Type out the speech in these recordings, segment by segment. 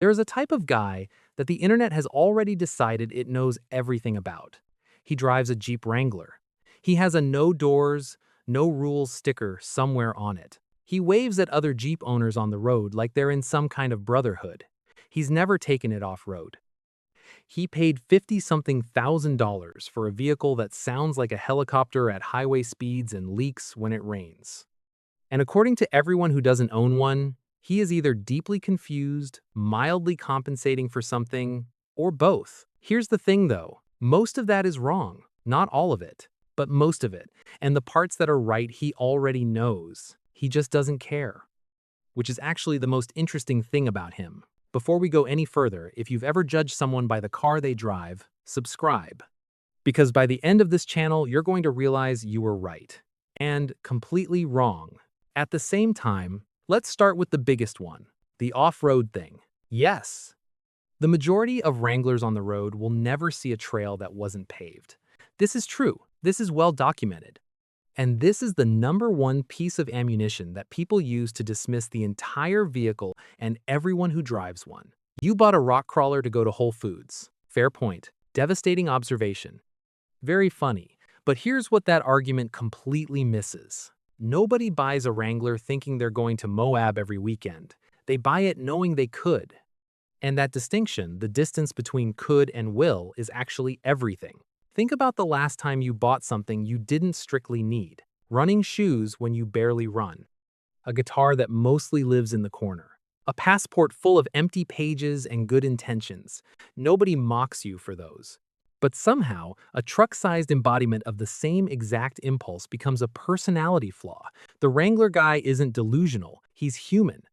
There is a type of guy that the internet has already decided it knows everything about. He drives a Jeep Wrangler. He has a no doors, no rules sticker somewhere on it. He waves at other Jeep owners on the road like they're in some kind of brotherhood. He's never taken it off-road. He paid 50-something thousand dollars for a vehicle that sounds like a helicopter at highway speeds and leaks when it rains. And according to everyone who doesn't own one, he is either deeply confused, mildly compensating for something, or both. Here's the thing though, most of that is wrong. Not all of it, but most of it. And the parts that are right he already knows. He just doesn't care. Which is actually the most interesting thing about him. Before we go any further, if you've ever judged someone by the car they drive, subscribe. Because by the end of this channel, you're going to realize you were right. And completely wrong. At the same time, let's start with the biggest one, the off-road thing. Yes, the majority of Wranglers on the road will never see a trail that wasn't paved. This is true. This is well documented. And this is the #1 piece of ammunition that people use to dismiss the entire vehicle and everyone who drives one. You bought a rock crawler to go to Whole Foods. Fair point. Devastating observation. Very funny. But here's what that argument completely misses. Nobody buys a Wrangler thinking they're going to Moab every weekend. They buy it knowing they could. And that distinction, the distance between could and will, is actually everything. Think about the last time you bought something you didn't strictly need. Running shoes when you barely run. A guitar that mostly lives in the corner. A passport full of empty pages and good intentions. Nobody mocks you for those. But somehow, a truck-sized embodiment of the same exact impulse becomes a personality flaw. The Wrangler guy isn't delusional, he's human.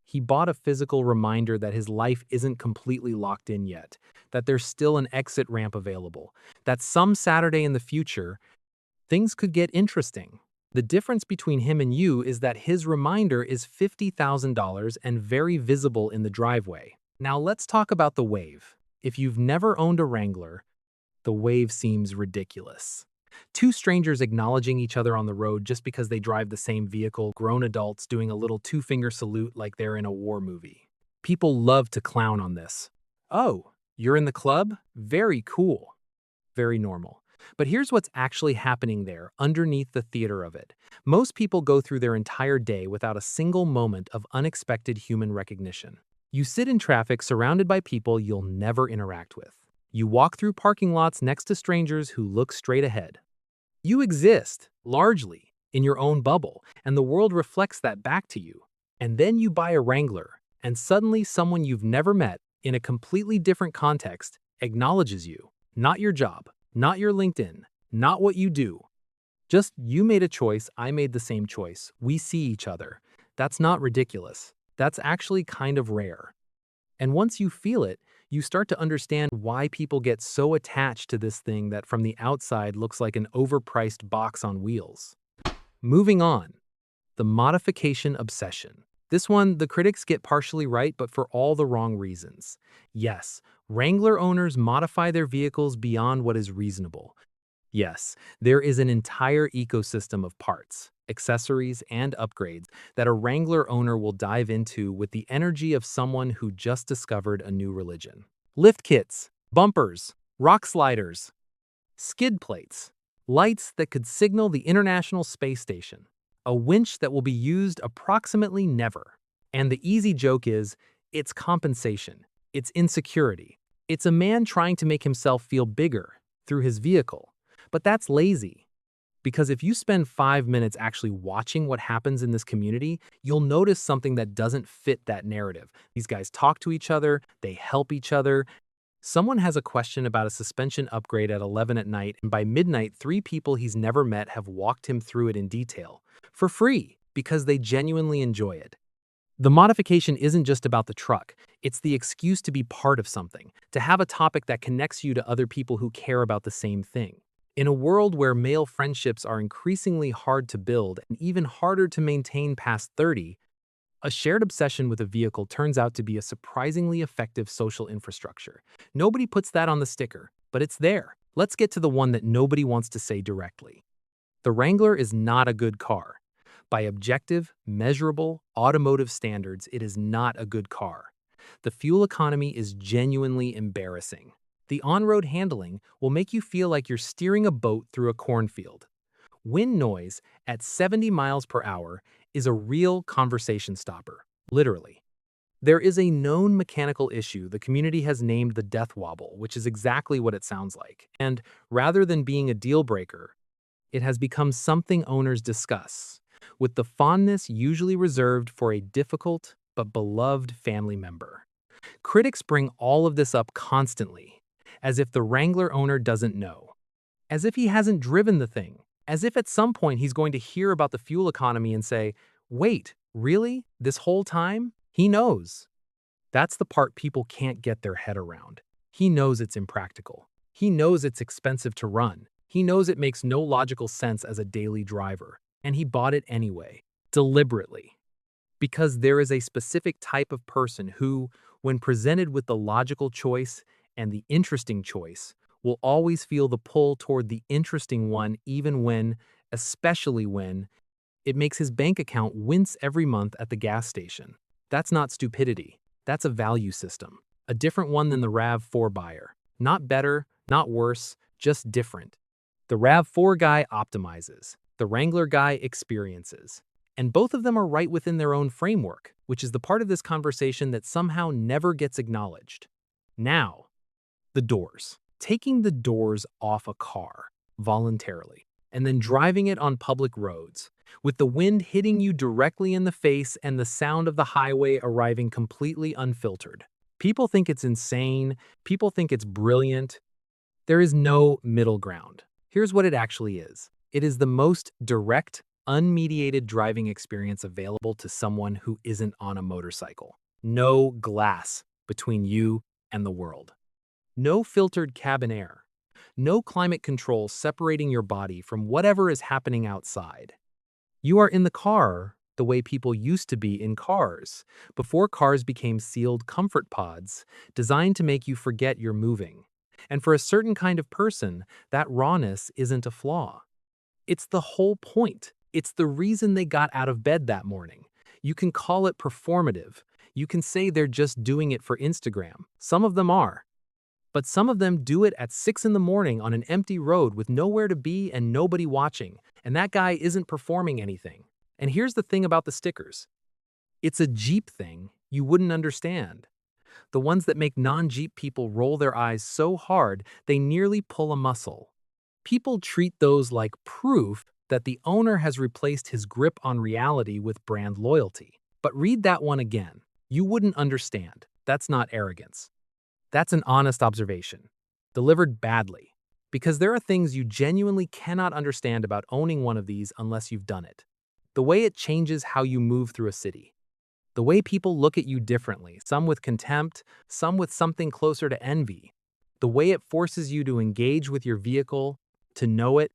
He bought a physical reminder that his life isn't completely locked in yet, that there's still an exit ramp available, that some Saturday in the future, things could get interesting. The difference between him and you is that his reminder is $50,000 and very visible in the driveway. Now let's talk about the wave. If you've never owned a Wrangler, the wave seems ridiculous. Two strangers acknowledging each other on the road just because they drive the same vehicle, grown adults doing a little two-finger salute like they're in a war movie. People love to clown on this. Oh, you're in the club? Very cool. Very normal. But here's what's actually happening there, underneath the theater of it. Most people go through their entire day without a single moment of unexpected human recognition. You sit in traffic surrounded by people you'll never interact with. You walk through parking lots next to strangers who look straight ahead. You exist, largely, in your own bubble, and the world reflects that back to you. And then you buy a Wrangler, and suddenly someone you've never met, in a completely different context, acknowledges you. Not your job, not your LinkedIn, not what you do. Just you made a choice, I made the same choice. We see each other. That's not ridiculous. That's actually kind of rare. And once you feel it, you start to understand why people get so attached to this thing that from the outside looks like an overpriced box on wheels. Moving on, the modification obsession. This one, the critics get partially right, but for all the wrong reasons. Yes, Wrangler owners modify their vehicles beyond what is reasonable. Yes, there is an entire ecosystem of parts, accessories, and upgrades that a Wrangler owner will dive into with the energy of someone who just discovered a new religion. Lift kits, bumpers, rock sliders, skid plates, lights that could signal the International Space Station, a winch that will be used approximately never. And the easy joke is, it's compensation, it's insecurity. It's a man trying to make himself feel bigger through his vehicle. But that's lazy. Because if you spend 5 minutes actually watching what happens in this community, you'll notice something that doesn't fit that narrative. These guys talk to each other, they help each other. Someone has a question about a suspension upgrade at 11 at night, and by midnight, 3 people he's never met have walked him through it in detail. For free, because they genuinely enjoy it. The modification isn't just about the truck. It's the excuse to be part of something, to have a topic that connects you to other people who care about the same thing. In a world where male friendships are increasingly hard to build and even harder to maintain past 30, a shared obsession with a vehicle turns out to be a surprisingly effective social infrastructure. Nobody puts that on the sticker, but it's there. Let's get to the one that nobody wants to say directly. The Wrangler is not a good car. By objective, measurable, automotive standards, it is not a good car. The fuel economy is genuinely embarrassing. The on-road handling will make you feel like you're steering a boat through a cornfield. Wind noise at 70 miles per hour is a real conversation stopper, literally. There is a known mechanical issue the community has named the death wobble, which is exactly what it sounds like. And rather than being a deal breaker, it has become something owners discuss, with the fondness usually reserved for a difficult but beloved family member. Critics bring all of this up constantly, as if the Wrangler owner doesn't know, as if he hasn't driven the thing, as if at some point he's going to hear about the fuel economy and say, "Wait, really? This whole time?" He knows. That's the part people can't get their head around. He knows it's impractical. He knows it's expensive to run. He knows it makes no logical sense as a daily driver. And he bought it anyway, deliberately. Because there is a specific type of person who, when presented with the logical choice and the interesting choice, will always feel the pull toward the interesting one even when, especially when, it makes his bank account wince every month at the gas station. That's not stupidity. That's a value system. A different one than the RAV4 buyer. Not better, not worse, just different. The RAV4 guy optimizes. The Wrangler guy experiences. And both of them are right within their own framework, which is the part of this conversation that somehow never gets acknowledged. Now, the doors. Taking the doors off a car voluntarily and then driving it on public roads, with the wind hitting you directly in the face and the sound of the highway arriving completely unfiltered. People think it's insane. People think it's brilliant. There is no middle ground. Here's what it actually is. It is the most direct, unmediated driving experience available to someone who isn't on a motorcycle. No glass between you and the world. No filtered cabin air. No climate control separating your body from whatever is happening outside. You are in the car the way people used to be in cars, before cars became sealed comfort pods designed to make you forget you're moving. And for a certain kind of person, that rawness isn't a flaw. It's the whole point. It's the reason they got out of bed that morning. You can call it performative. You can say they're just doing it for Instagram. Some of them are. But some of them do it at 6 in the morning on an empty road with nowhere to be and nobody watching, and that guy isn't performing anything. And here's the thing about the stickers. It's a Jeep thing you wouldn't understand. The ones that make non-Jeep people roll their eyes so hard they nearly pull a muscle. People treat those like proof that the owner has replaced his grip on reality with brand loyalty. But read that one again. You wouldn't understand. That's not arrogance. That's an honest observation, delivered badly, because there are things you genuinely cannot understand about owning one of these unless you've done it. The way it changes how you move through a city. The way people look at you differently, some with contempt, some with something closer to envy. The way it forces you to engage with your vehicle, to know it,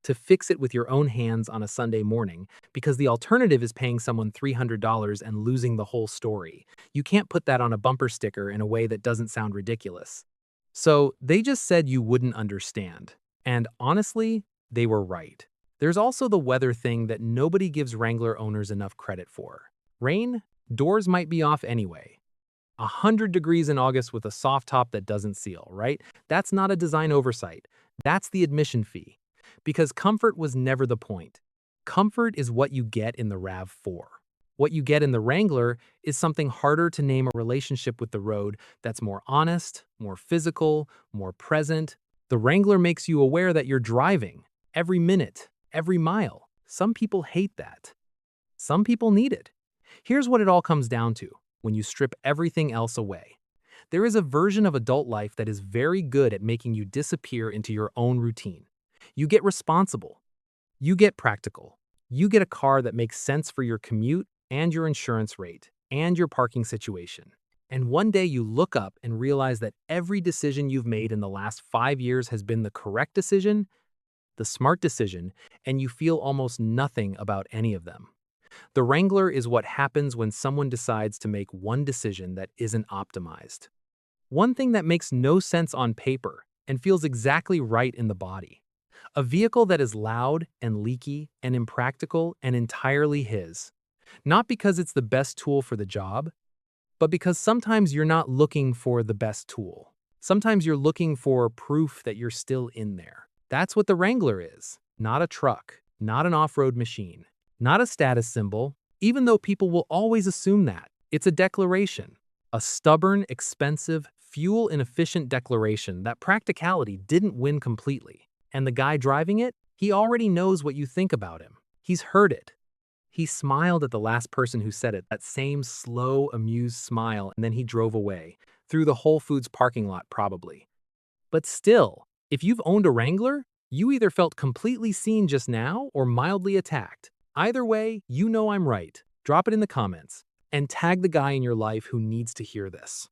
to fix it with your own hands on a Sunday morning, because the alternative is paying someone $300 and losing the whole story. You can't put that on a bumper sticker in a way that doesn't sound ridiculous. So they just said you wouldn't understand. And honestly, they were right. There's also the weather thing that nobody gives Wrangler owners enough credit for. Rain? Doors might be off anyway. 100 degrees in August with a soft top that doesn't seal, right? That's not a design oversight. That's the admission fee. Because comfort was never the point. Comfort is what you get in the RAV4. What you get in the Wrangler is something harder to name, a relationship with the road that's more honest, more physical, more present. The Wrangler makes you aware that you're driving every minute, every mile. Some people hate that. Some people need it. Here's what it all comes down to when you strip everything else away. There is a version of adult life that is very good at making you disappear into your own routine. You get responsible. You get practical. You get a car that makes sense for your commute and your insurance rate and your parking situation. And one day you look up and realize that every decision you've made in the last 5 years has been the correct decision, the smart decision, and you feel almost nothing about any of them. The Wrangler is what happens when someone decides to make one decision that isn't optimized. One thing that makes no sense on paper and feels exactly right in the body. A vehicle that is loud and leaky and impractical and entirely his. Not because it's the best tool for the job, but because sometimes you're not looking for the best tool. Sometimes you're looking for proof that you're still in there. That's what the Wrangler is. Not a truck, not an off-road machine, not a status symbol, even though people will always assume that. It's a declaration. A stubborn, expensive, fuel-inefficient declaration that practicality didn't win completely. And the guy driving it, he already knows what you think about him. He's heard it. He smiled at the last person who said it, that same slow, amused smile, and then he drove away, through the Whole Foods parking lot probably. But still, if you've owned a Wrangler, you either felt completely seen just now or mildly attacked. Either way, you know I'm right. Drop it in the comments and tag the guy in your life who needs to hear this.